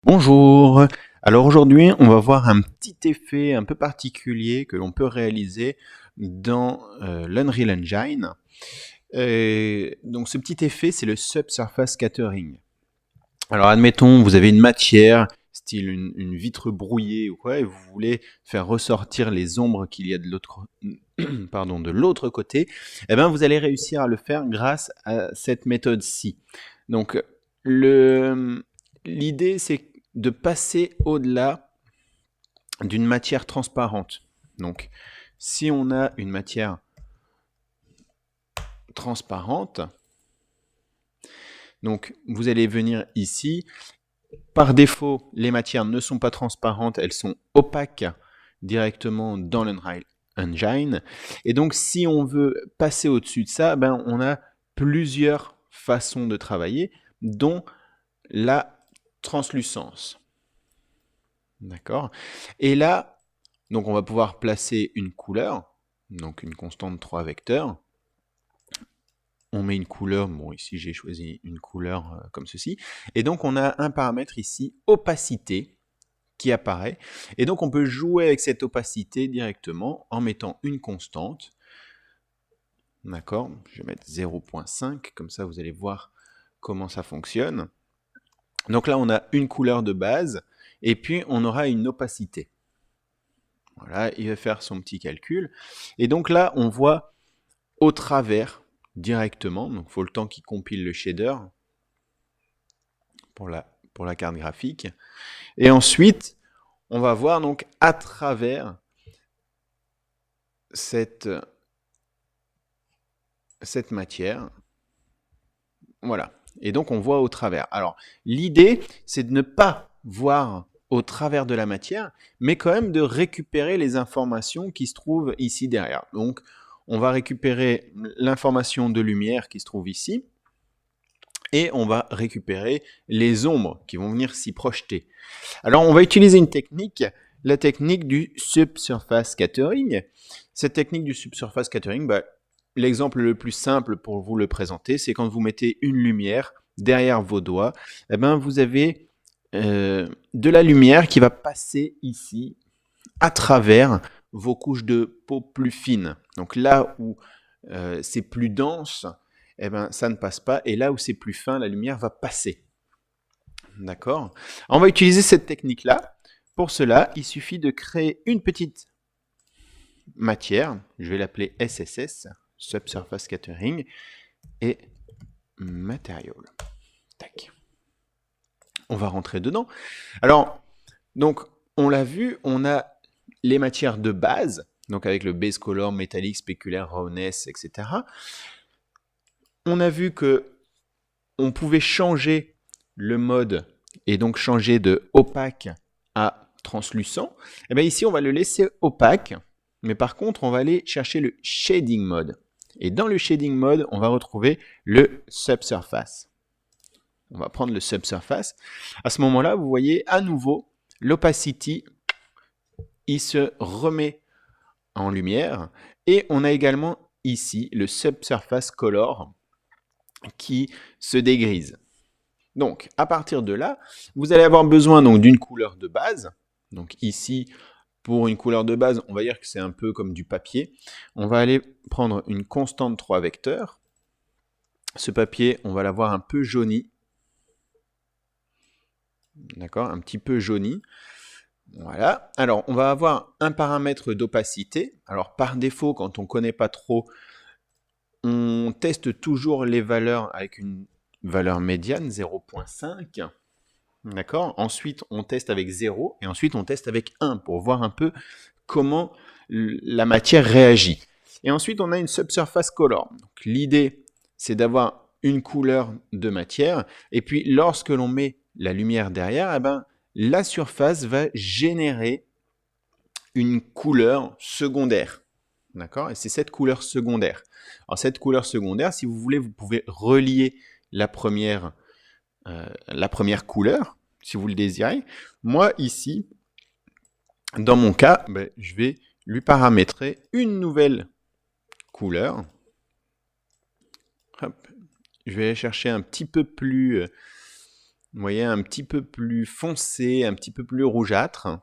Bonjour. Alors aujourd'hui, on va voir un petit effet un peu particulier que l'on peut réaliser dans l'Unreal Engine. Donc ce petit effet, c'est le Subsurface Scattering. Alors admettons, vous avez une matière, style une vitre brouillée ou quoi, et vous voulez faire ressortir les ombres qu'il y a de l'autre pardon, de l'autre côté, eh ben vous allez réussir à le faire grâce à cette méthode-ci. Donc l'idée, c'est de passer au-delà d'une matière transparente. Donc, si on a une matière transparente, donc vous allez venir ici. Par défaut, les matières ne sont pas transparentes, elles sont opaques directement dans l'Unreal Engine. Et donc, si on veut passer au-dessus de ça, ben, on a plusieurs façons de travailler, dont la translucence. D'accord. Et là, donc on va pouvoir placer une couleur, donc une constante 3 vecteurs. On met une couleur, bon ici j'ai choisi une couleur comme ceci. Et donc on a un paramètre ici, opacité, qui apparaît. Et donc on peut jouer avec cette opacité directement en mettant une constante. D'accord, je vais mettre 0.5, comme ça vous allez voir comment ça fonctionne. Donc là on a une couleur de base, et puis on aura une opacité. Voilà, il va faire son petit calcul. Et donc là, on voit au travers directement. Donc il faut le temps qu'il compile le shader pour la carte graphique. Et ensuite, on va voir donc à travers cette matière. Voilà. Et donc on voit au travers. Alors l'idée, c'est de ne pas voir au travers de la matière, mais quand même de récupérer les informations qui se trouvent ici derrière. Donc on va récupérer l'information de lumière qui se trouve ici, et on va récupérer les ombres qui vont venir s'y projeter. Alors on va utiliser une technique, la technique du Subsurface Scattering. Cette technique du Subsurface Scattering, l'exemple le plus simple pour vous le présenter, c'est quand vous mettez une lumière derrière vos doigts, eh ben vous avez de la lumière qui va passer ici à travers vos couches de peau plus fines. Donc là où c'est plus dense, eh ben, ça ne passe pas. Et là où c'est plus fin, la lumière va passer. D'accord? On va utiliser cette technique-là. Pour cela, il suffit de créer une petite matière. Je vais l'appeler SSS, Subsurface Scattering, et Material. Tac. On va rentrer dedans. Alors, donc, on l'a vu, on a les matières de base, donc avec le base color, métallique, spéculaire, rawness, etc. On a vu que on pouvait changer le mode et donc changer de opaque à translucent. Et bien ici, on va le laisser opaque, mais par contre, on va aller chercher le shading mode. Et dans le shading mode, on va retrouver le subsurface. On va prendre le subsurface. À ce moment-là, vous voyez à nouveau l'opacity, il se remet en lumière. Et on a également ici le subsurface color qui se dégrise. Donc, à partir de là, vous allez avoir besoin d'une couleur de base. Donc ici, pour une couleur de base, on va dire que c'est un peu comme du papier. On va aller prendre une constante 3 vecteurs. Ce papier, on va l'avoir un peu jauni. D'accord, un petit peu jauni. Voilà. Alors, on va avoir un paramètre d'opacité. Alors, par défaut, quand on ne connaît pas trop, on teste toujours les valeurs avec une valeur médiane, 0.5. D'accord. Ensuite, on teste avec 0 et ensuite on teste avec 1 pour voir un peu comment la matière réagit. Et ensuite, on a une subsurface color. L'idée, c'est d'avoir une couleur de matière et puis lorsque l'on met la lumière derrière, eh ben, la surface va générer une couleur secondaire. D'accord? Et c'est cette couleur secondaire. Alors cette couleur secondaire, si vous voulez, vous pouvez relier la première couleur, si vous le désirez. Moi, ici, dans mon cas, je vais lui paramétrer une nouvelle couleur. Hop. Je vais aller chercher un petit peu plus Vous voyez, un petit peu plus foncé, un petit peu plus rougeâtre.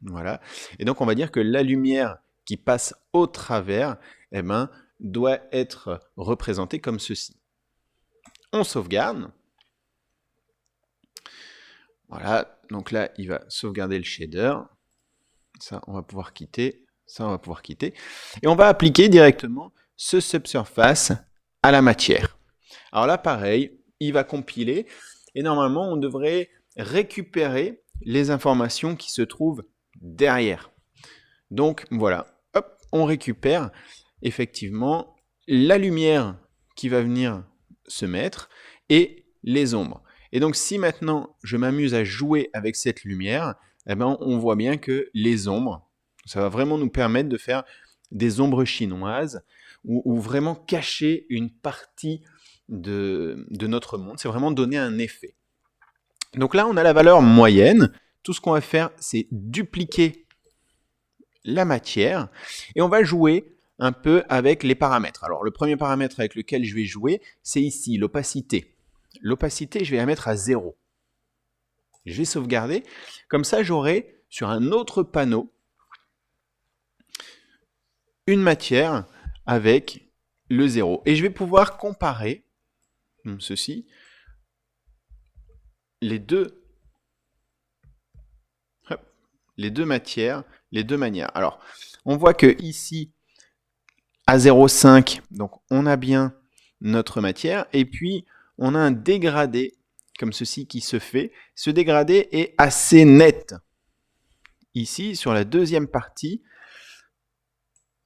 Voilà. Et donc, on va dire que la lumière qui passe au travers, eh ben, doit être représentée comme ceci. On sauvegarde. Voilà. Donc là, il va sauvegarder le shader. Ça, on va pouvoir quitter. Ça, on va pouvoir quitter. Et on va appliquer directement ce subsurface à la matière. Alors là, pareil, il va compiler. Et normalement, on devrait récupérer les informations qui se trouvent derrière. Donc voilà, hop, on récupère effectivement la lumière qui va venir se mettre et les ombres. Et donc si maintenant je m'amuse à jouer avec cette lumière, eh ben, on voit bien que les ombres, ça va vraiment nous permettre de faire des ombres chinoises ou vraiment cacher une partie de notre monde. C'est vraiment donner un effet. Donc là, on a la valeur moyenne. Tout ce qu'on va faire, c'est dupliquer la matière et on va jouer un peu avec les paramètres. Alors le premier paramètre avec lequel je vais jouer, c'est ici, l'opacité. L'opacité, je vais la mettre à 0. Je vais sauvegarder. Comme ça, j'aurai sur un autre panneau une matière avec le 0. Et je vais pouvoir comparer ceci, les deux matières, les deux manières. Alors, on voit que ici, à 0,5, donc on a bien notre matière, et puis on a un dégradé, comme ceci, qui se fait. Ce dégradé est assez net. Ici, sur la deuxième partie,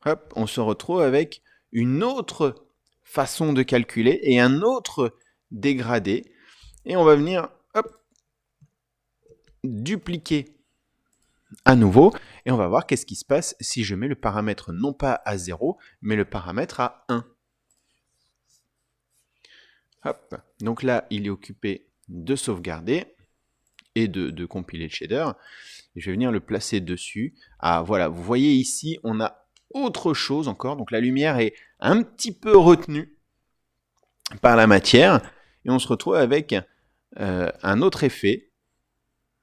hop, on se retrouve avec une autre façon de calculer et un autre dégradé. Et on va venir hop, dupliquer à nouveau et on va voir qu'est-ce qui se passe si je mets le paramètre non pas à 0, mais le paramètre à 1. Hop. Donc là, il est occupé de sauvegarder et de compiler le shader. Et je vais venir le placer dessus. Ah voilà, vous voyez ici, on a autre chose encore. Donc la lumière est un petit peu retenue par la matière et on se retrouve avec un autre effet.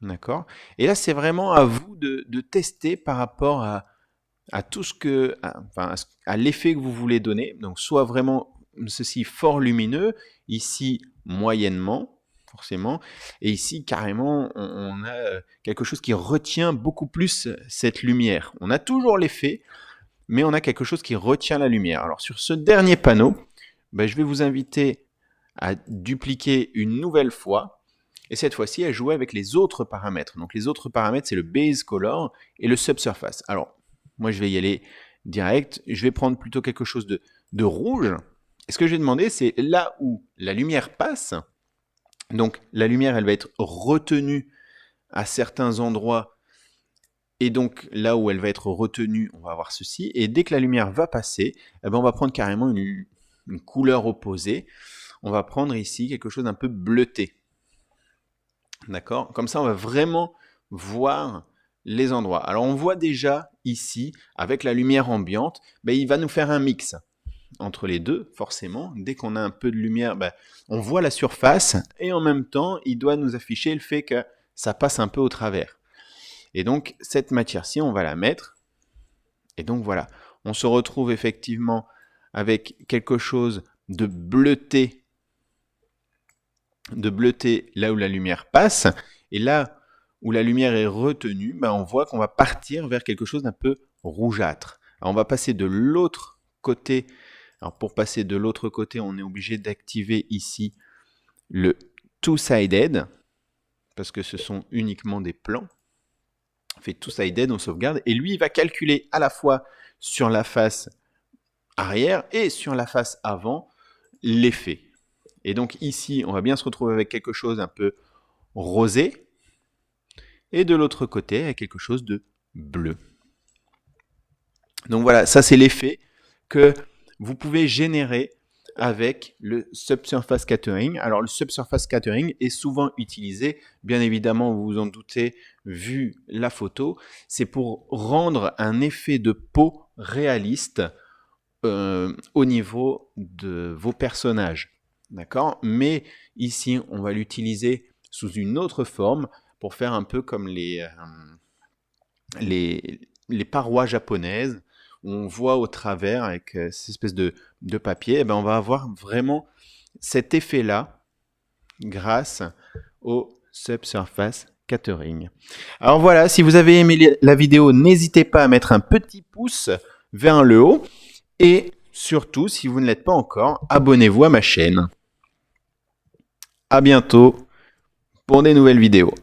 D'accord. Et là, c'est vraiment à vous de tester par rapport à tout ce que, à l'effet que vous voulez donner. Donc, soit vraiment ceci fort lumineux, ici moyennement, forcément, et ici carrément, on a quelque chose qui retient beaucoup plus cette lumière. On a toujours l'effet, mais on a quelque chose qui retient la lumière. Alors, sur ce dernier panneau, je vais vous inviter à dupliquer une nouvelle fois. Et cette fois-ci, à jouer avec les autres paramètres. Donc les autres paramètres, c'est le base color et le subsurface. Alors, moi, je vais y aller direct. Je vais prendre plutôt quelque chose de rouge. Et ce que je vais demander, c'est là où la lumière passe. Donc la lumière, elle va être retenue à certains endroits. Et donc là où elle va être retenue, on va avoir ceci. Et dès que la lumière va passer, eh ben, on va prendre carrément une couleur opposée. On va prendre ici quelque chose d'un peu bleuté. D'accord? Comme ça, on va vraiment voir les endroits. Alors, on voit déjà ici, avec la lumière ambiante, il va nous faire un mix entre les deux, forcément. Dès qu'on a un peu de lumière, on voit la surface et en même temps, il doit nous afficher le fait que ça passe un peu au travers. Et donc, cette matière-ci, on va la mettre. Et donc, voilà. On se retrouve effectivement avec quelque chose de bleuté là où la lumière passe, et là où la lumière est retenue, on voit qu'on va partir vers quelque chose d'un peu rougeâtre. Alors on va passer de l'autre côté. Alors pour passer de l'autre côté, on est obligé d'activer ici le two-sided, parce que ce sont uniquement des plans. On fait two-sided, on sauvegarde, et lui il va calculer à la fois sur la face arrière et sur la face avant l'effet. Et donc ici, on va bien se retrouver avec quelque chose un peu rosé. Et de l'autre côté, avec quelque chose de bleu. Donc voilà, ça c'est l'effet que vous pouvez générer avec le subsurface scattering. Alors le subsurface scattering est souvent utilisé, bien évidemment, vous vous en doutez, vu la photo, c'est pour rendre un effet de peau réaliste au niveau de vos personnages. D'accord? Mais ici, on va l'utiliser sous une autre forme pour faire un peu comme les parois japonaises où on voit au travers avec cette espèce de papier. Et ben, on va avoir vraiment cet effet-là grâce au Subsurface Catering. Alors voilà, si vous avez aimé la vidéo, n'hésitez pas à mettre un petit pouce vers le haut. Et surtout, si vous ne l'êtes pas encore, abonnez-vous à ma chaîne. À bientôt pour des nouvelles vidéos.